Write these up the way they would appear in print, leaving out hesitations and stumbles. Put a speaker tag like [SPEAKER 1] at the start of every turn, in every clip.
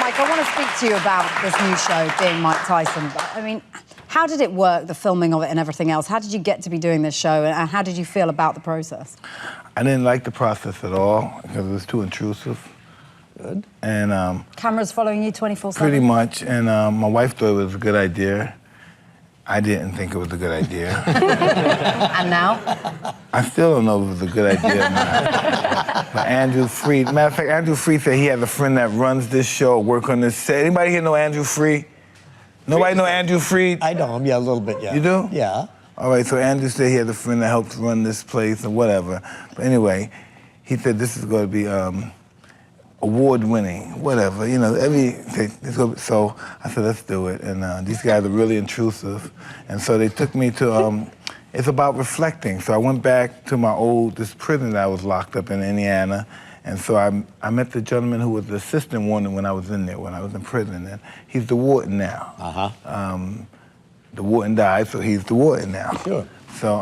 [SPEAKER 1] Mike, I want to speak to you about this new show, Being Mike Tyson. I mean, how did it work, the filming of it and everything else? How did you get to be doing this show, and how did you feel about the process?
[SPEAKER 2] I didn't like the process at all because it was too intrusive.
[SPEAKER 1] Good.
[SPEAKER 2] And
[SPEAKER 1] cameras following you 24/7?
[SPEAKER 2] Pretty much. And my wife thought it was a good idea. I didn't think it was a good idea.
[SPEAKER 1] And now?
[SPEAKER 2] I still don't know if it was a good idea or not. But Andrew Freed, matter of fact, Andrew Freed said he has a friend that runs this show, work on this set. Anybody here know Andrew Freed? Nobody know Andrew Freed?
[SPEAKER 3] I know him, yeah, a little bit, yeah.
[SPEAKER 2] You do?
[SPEAKER 3] Yeah.
[SPEAKER 2] All right, so Andrew said he has a friend that helps run this place or whatever. But anyway, he said this is going to be award-winning, whatever, you know, so I said, let's do it. And these guys are really intrusive. And so they took me to, it's about reflecting. So I went back to this prison that I was locked up in Indiana. And so I met the gentleman who was the assistant warden when I was in there, when I was in prison. And he's the warden now.
[SPEAKER 3] Uh-huh.
[SPEAKER 2] The warden died, so he's the warden now.
[SPEAKER 3] Sure.
[SPEAKER 2] So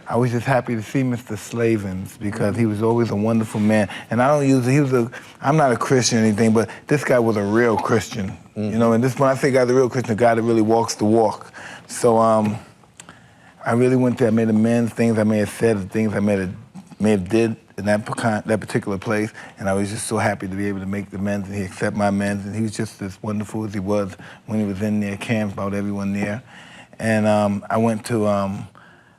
[SPEAKER 2] I was just happy to see Mr. Slavens because he was always a wonderful man. And I don't use it, I'm not a Christian or anything, but this guy was a real Christian. Mm-hmm. You know, and when I say guy's a real Christian, a guy that really walks the walk. So I really went there, I made amends, things I may have said, things I may have did in that particular place, and I was just so happy to be able to make the amends, and he accepted my amends, and he was just as wonderful as he was when he was in there, caring about everyone there. And I went to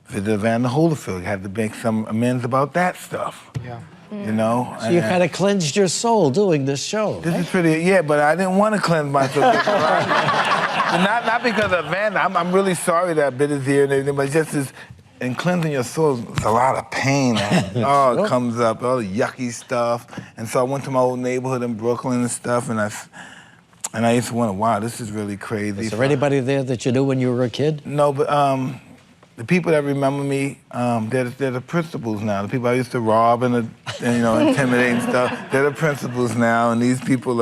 [SPEAKER 2] visit Evander Holyfield, had to make some amends about that stuff. Yeah. You know?
[SPEAKER 3] So you kind of cleansed your soul doing this show.
[SPEAKER 2] This is pretty, yeah, but I didn't want to cleanse myself. not because of Evander. I'm really sorry that bit is here and everything, but just as, in cleansing your soul, it's a lot of pain. Oh, it comes up, all the yucky stuff. And so I went to my old neighborhood in Brooklyn and stuff, and I used to wonder, wow, this is really crazy.
[SPEAKER 3] Is there anybody there that you knew when you were a kid?
[SPEAKER 2] No, but the people that remember me, they're the principals now. The people I used to rob and you know, intimidate and stuff, they're the principals now. And these people,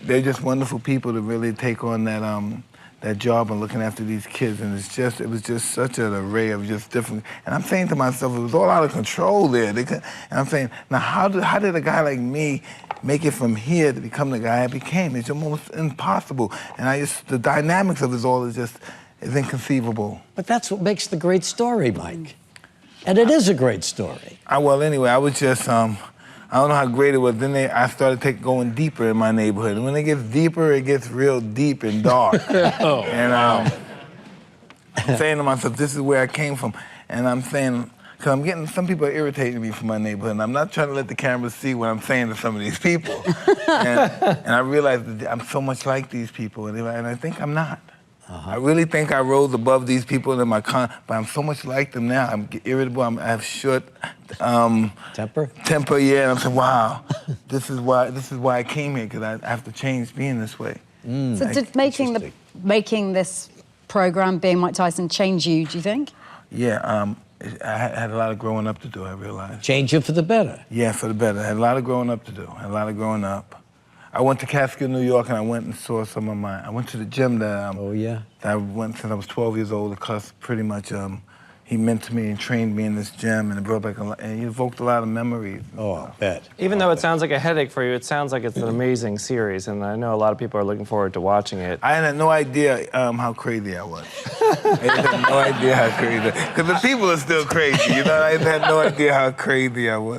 [SPEAKER 2] they're just wonderful people to really take on that job and looking after these kids. And it was just such an array of just different, and I'm saying to myself, it was all out of control there. And I'm saying, now how did a guy like me make it from here to become the guy I became? It's almost impossible. And the dynamics of it all is inconceivable.
[SPEAKER 3] But that's what makes the great story, Mike. And it is a great story.
[SPEAKER 2] Well, anyway, I was just, I don't know how great it was. Then I started going deeper in my neighborhood. And when it gets deeper, it gets real deep and dark.
[SPEAKER 3] Oh.
[SPEAKER 2] And I'm saying to myself, this is where I came from. And I'm saying, because some people are irritating me from my neighborhood, and I'm not trying to let the cameras see what I'm saying to some of these people. and I realized that I'm so much like these people, and I think I'm not. I really think I rose above these people but I'm so much like them now. I'm irritable, I have short temper, yeah, and I'm saying, wow, this is why I came here, because I have to change being this way.
[SPEAKER 1] So did making this program, Being Mike Tyson, change you, do you think?
[SPEAKER 2] Yeah, I had a lot of growing up to do, I realized.
[SPEAKER 3] Change you for the better?
[SPEAKER 2] Yeah, for the better. I had a lot of growing up to do, I went to Catskill, New York, and I went and saw I went to the gym that, that I went since I was 12 years old, because pretty much he meant to me and trained me in this gym, and it brought back and he evoked a lot of memories.
[SPEAKER 3] Oh, I bet.
[SPEAKER 4] Even though it sounds like a headache for you, it sounds like it's an amazing series, and I know a lot of people are looking forward to watching it.
[SPEAKER 2] I had no idea how crazy I was. I had no idea how crazy, because the people are still crazy, you know? I had no idea how crazy I was.